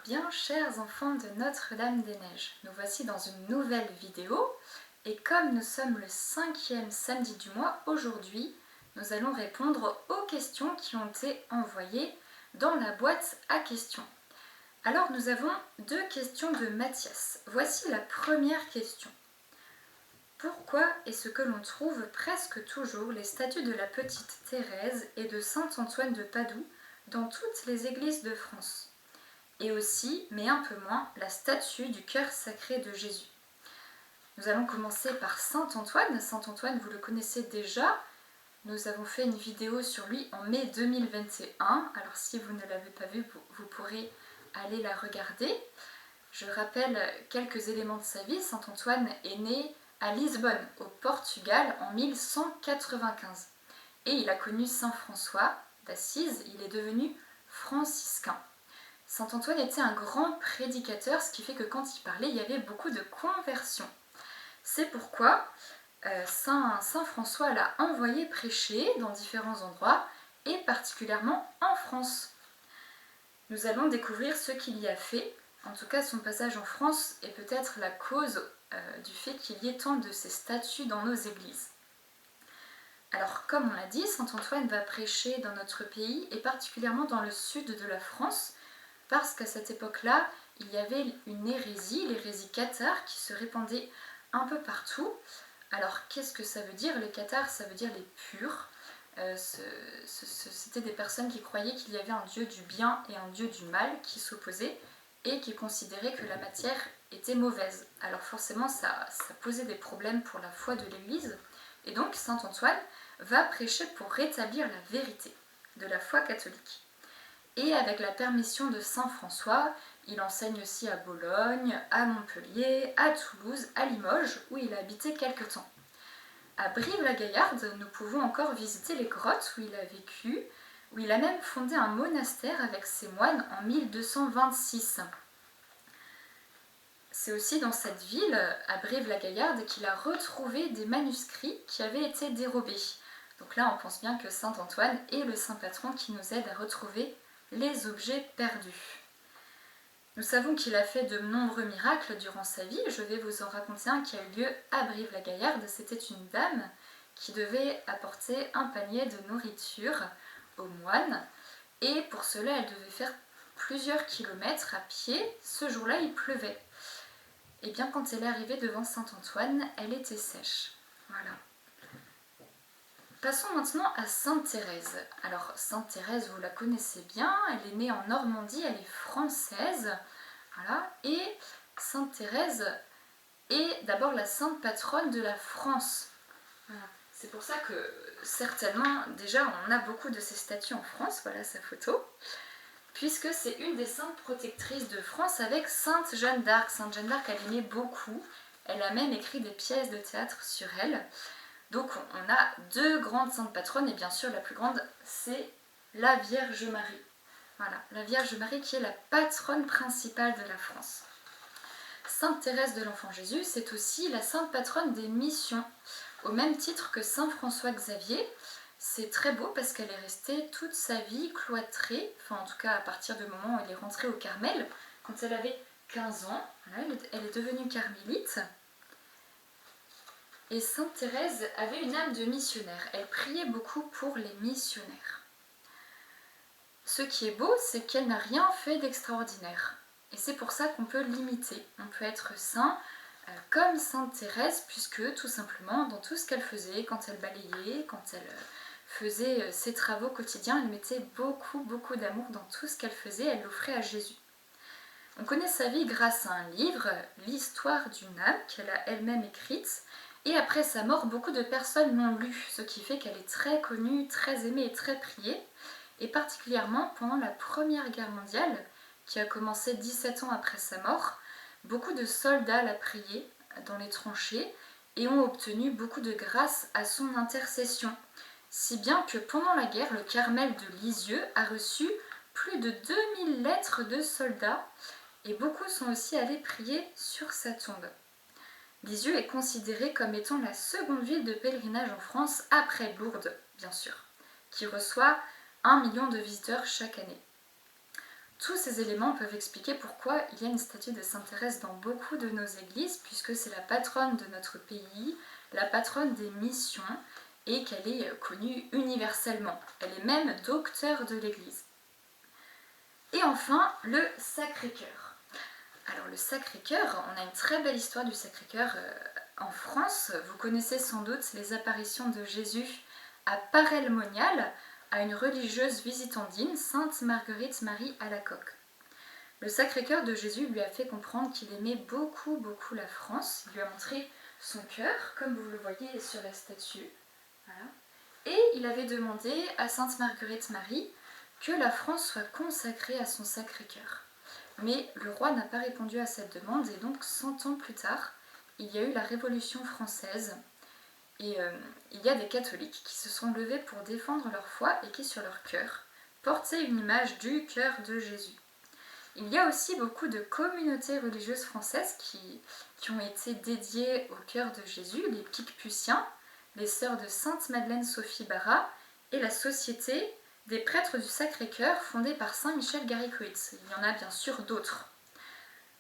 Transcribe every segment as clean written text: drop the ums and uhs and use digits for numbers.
Bien, chers enfants de Notre-Dame-des-Neiges, nous voici dans une nouvelle vidéo et comme nous sommes le 5e samedi du mois, aujourd'hui, nous allons répondre aux questions qui ont été envoyées dans la boîte à questions. Alors nous avons deux questions de Mathias. Voici la première question. Pourquoi est-ce que l'on trouve presque toujours les statues de la petite Thérèse et de saint Antoine de Padoue dans toutes les églises de France ? Et aussi, mais un peu moins, la statue du cœur sacré de Jésus. Nous allons commencer par Saint Antoine. Saint Antoine, vous le connaissez déjà. Nous avons fait une vidéo sur lui en mai 2021. Alors si vous ne l'avez pas vue, vous pourrez aller la regarder. Je rappelle quelques éléments de sa vie. Saint Antoine est né à Lisbonne, au Portugal, en 1195. Et il a connu Saint François d'Assise. Il est devenu franciscain. Saint Antoine était un grand prédicateur, ce qui fait que quand il parlait, il y avait beaucoup de conversions. C'est pourquoi Saint François l'a envoyé prêcher dans différents endroits, et particulièrement en France. Nous allons découvrir ce qu'il y a fait. En tout cas, son passage en France est peut-être la cause du fait qu'il y ait tant de ces statues dans nos églises. Alors, comme on l'a dit, Saint Antoine va prêcher dans notre pays, et particulièrement dans le sud de la France, parce qu'à cette époque-là, il y avait une hérésie, l'hérésie cathare, qui se répandait un peu partout. Alors, qu'est-ce que ça veut dire ? Les cathares, ça veut dire les purs. C'était des personnes qui croyaient qu'il y avait un dieu du bien et un dieu du mal qui s'opposaient et qui considéraient que la matière était mauvaise. Alors forcément, ça posait des problèmes pour la foi de l'Église. Et donc, saint Antoine va prêcher pour rétablir la vérité de la foi catholique. Et avec la permission de saint François, il enseigne aussi à Bologne, à Montpellier, à Toulouse, à Limoges, où il a habité quelque temps. À Brive-la-Gaillarde, nous pouvons encore visiter les grottes où il a vécu, où il a même fondé un monastère avec ses moines en 1226. C'est aussi dans cette ville, à Brive-la-Gaillarde, qu'il a retrouvé des manuscrits qui avaient été dérobés. Donc là, on pense bien que saint Antoine est le saint patron qui nous aide à retrouver les objets perdus. Nous savons qu'il a fait de nombreux miracles durant sa vie. Je vais vous en raconter un qui a eu lieu à Brive-la-Gaillarde. C'était une dame qui devait apporter un panier de nourriture aux moines. Et pour cela, elle devait faire plusieurs kilomètres à pied. Ce jour-là, il pleuvait. Et bien, quand elle est arrivée devant saint Antoine, elle était sèche. Voilà. Passons maintenant à Sainte Thérèse. Alors, Sainte Thérèse, vous la connaissez bien, elle est née en Normandie, elle est française. Voilà. Et Sainte Thérèse est d'abord la sainte patronne de la France. Voilà. C'est pour ça que, certainement, déjà, on a beaucoup de ces statues en France, voilà sa photo, puisque c'est une des saintes protectrices de France avec Sainte Jeanne d'Arc. Sainte Jeanne d'Arc, elle aimait beaucoup, elle a même écrit des pièces de théâtre sur elle. Donc on a deux grandes saintes patronnes et bien sûr la plus grande c'est la Vierge Marie. Voilà, la Vierge Marie qui est la patronne principale de la France. Sainte Thérèse de l'Enfant Jésus, c'est aussi la sainte patronne des missions, au même titre que Saint François Xavier. C'est très beau parce qu'elle est restée toute sa vie cloîtrée, enfin en tout cas à partir du moment où elle est rentrée au Carmel, quand elle avait 15 ans, voilà, elle est devenue carmélite. Et sainte Thérèse avait une âme de missionnaire, elle priait beaucoup pour les missionnaires. Ce qui est beau, c'est qu'elle n'a rien fait d'extraordinaire. Et c'est pour ça qu'on peut l'imiter. On peut être saint comme sainte Thérèse, puisque tout simplement, dans tout ce qu'elle faisait, quand elle balayait, quand elle faisait ses travaux quotidiens, elle mettait beaucoup d'amour dans tout ce qu'elle faisait, elle l'offrait à Jésus. On connaît sa vie grâce à un livre, l'histoire d'une âme, qu'elle a elle-même écrite. Et après sa mort, beaucoup de personnes l'ont lue, ce qui fait qu'elle est très connue, très aimée et très priée. Et particulièrement pendant la Première Guerre mondiale, qui a commencé 17 ans après sa mort, beaucoup de soldats la priaient dans les tranchées et ont obtenu beaucoup de grâce à son intercession. Si bien que pendant la guerre, le Carmel de Lisieux a reçu plus de 2000 lettres de soldats et beaucoup sont aussi allés prier sur sa tombe. Lisieux est considérée comme étant la seconde ville de pèlerinage en France, après Lourdes, bien sûr, qui reçoit 1 million de visiteurs chaque année. tous ces éléments peuvent expliquer pourquoi il y a une statue de Sainte Thérèse dans beaucoup de nos églises, puisque c'est la patronne de notre pays, la patronne des missions, et qu'elle est connue universellement. Elle est même docteur de l'Église. Et enfin, le Sacré-Cœur. Alors le Sacré-Cœur, on a une très belle histoire du Sacré-Cœur en France. Vous connaissez sans doute les apparitions de Jésus à Paray-le-Monial, à une religieuse visitandine, Sainte Marguerite Marie Alacoque. Le Sacré-Cœur de Jésus lui a fait comprendre qu'il aimait beaucoup, beaucoup la France. Il lui a montré son cœur, comme vous le voyez sur la statue. Voilà. Et il avait demandé à Sainte Marguerite Marie que la France soit consacrée à son Sacré-Cœur. Mais le roi n'a pas répondu à cette demande et donc 100 ans plus tard, il y a eu la Révolution française et il y a des catholiques qui se sont levés pour défendre leur foi et qui sur leur cœur portaient une image du cœur de Jésus. Il y a aussi beaucoup de communautés religieuses françaises qui ont été dédiées au cœur de Jésus, les Picputiens, les sœurs de Sainte-Madeleine Sophie Bara et la Société des prêtres du Sacré-Cœur fondée par Saint Michel Garicoïtz. Il y en a bien sûr d'autres.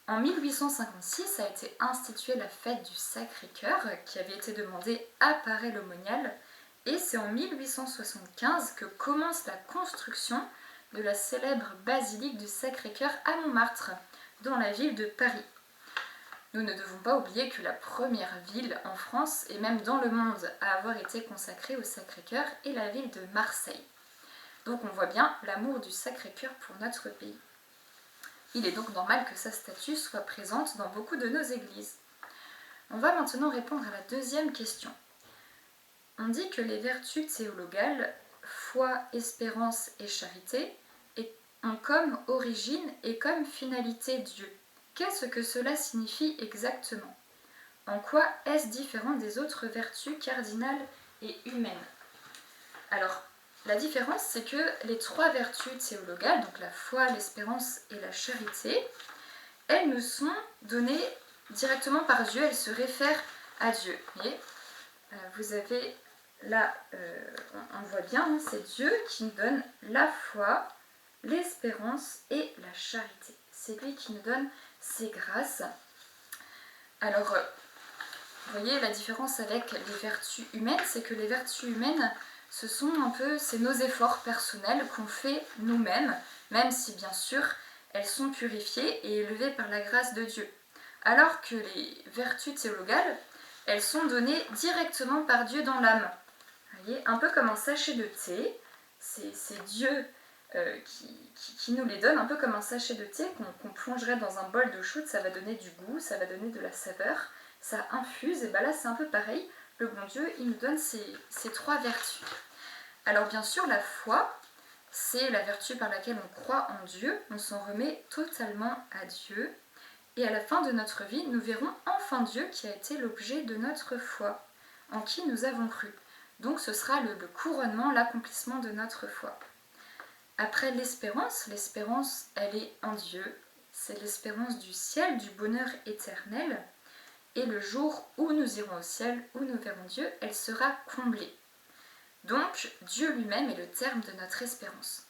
En 1856 a été instituée la fête du Sacré-Cœur qui avait été demandée à Paray-le-Monial et c'est en 1875 que commence la construction de la célèbre basilique du Sacré-Cœur à Montmartre, dans la ville de Paris. Nous ne devons pas oublier que la première ville en France et même dans le monde à avoir été consacrée au Sacré-Cœur est la ville de Marseille. Donc on voit bien l'amour du Sacré-Cœur pour notre pays. Il est donc normal que sa statue soit présente dans beaucoup de nos églises. On va maintenant répondre à la deuxième question. On dit que les vertus théologales, foi, espérance et charité, ont comme origine et comme finalité Dieu. Qu'est-ce que cela signifie exactement? En quoi est-ce différent des autres vertus cardinales et humaines? Alors, la différence, c'est que les trois vertus théologales, donc la foi, l'espérance et la charité, elles nous sont données directement par Dieu, elles se réfèrent à Dieu. Et vous avez là, on voit bien, hein, c'est Dieu qui nous donne la foi, l'espérance et la charité. C'est lui qui nous donne ces grâces. Alors, vous voyez, la différence avec les vertus humaines, c'est que les vertus humaines, ce sont un peu, c'est nos efforts personnels qu'on fait nous-mêmes, même si bien sûr, elles sont purifiées et élevées par la grâce de Dieu. Alors que les vertus théologales, elles sont données directement par Dieu dans l'âme. Vous voyez, un peu comme un sachet de thé, c'est Dieu qui nous les donne, un peu comme un sachet de thé qu'on plongerait dans un bol d'eau chaude, ça va donner du goût, ça va donner de la saveur, ça infuse, et bien là c'est un peu pareil, le bon Dieu il nous donne ces trois vertus. Alors bien sûr la foi, c'est la vertu par laquelle on croit en Dieu, on s'en remet totalement à Dieu, et à la fin de notre vie, nous verrons enfin Dieu qui a été l'objet de notre foi, en qui nous avons cru. Donc ce sera le couronnement, l'accomplissement de notre foi. Après l'espérance, l'espérance elle est en Dieu, c'est l'espérance du ciel, du bonheur éternel, et le jour où nous irons au ciel, où nous verrons Dieu, elle sera comblée. Donc Dieu lui-même est le terme de notre espérance.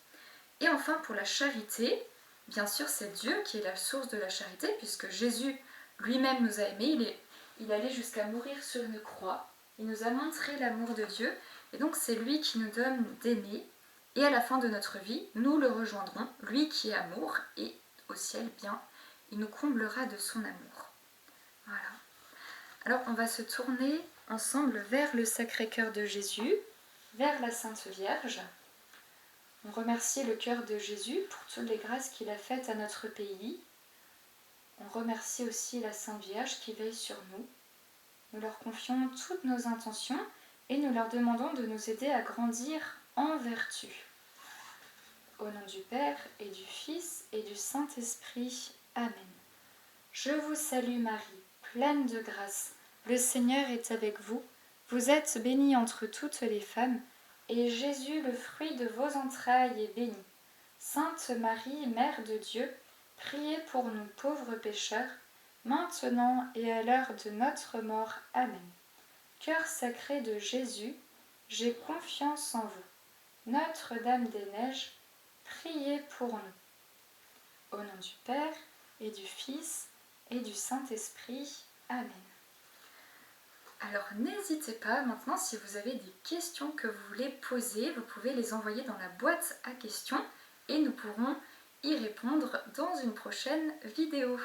Et enfin pour la charité, bien sûr c'est Dieu qui est la source de la charité, puisque Jésus lui-même nous a aimés, il allait jusqu'à mourir sur une croix, il nous a montré l'amour de Dieu, et donc c'est lui qui nous donne d'aimer. Et à la fin de notre vie, nous le rejoindrons, lui qui est amour, et au ciel, bien, il nous comblera de son amour. Voilà. Alors on va se tourner ensemble vers le Sacré-Cœur de Jésus, vers la Sainte Vierge. On remercie le cœur de Jésus pour toutes les grâces qu'il a faites à notre pays. On remercie aussi la Sainte Vierge qui veille sur nous. Nous leur confions toutes nos intentions et nous leur demandons de nous aider à grandir en vertu. Au nom du Père et du Fils et du Saint-Esprit. Amen. Je vous salue Marie, pleine de grâce. Le Seigneur est avec vous. Vous êtes bénie entre toutes les femmes, et Jésus, le fruit de vos entrailles, est béni. Sainte Marie, Mère de Dieu, priez pour nous pauvres pécheurs, maintenant et à l'heure de notre mort. Amen. Cœur sacré de Jésus, j'ai confiance en vous. Notre-Dame des Neiges, priez pour nous. Au nom du Père, et du Fils, et du Saint-Esprit. Amen. Alors n'hésitez pas maintenant, si vous avez des questions que vous voulez poser, vous pouvez les envoyer dans la boîte à questions et nous pourrons y répondre dans une prochaine vidéo.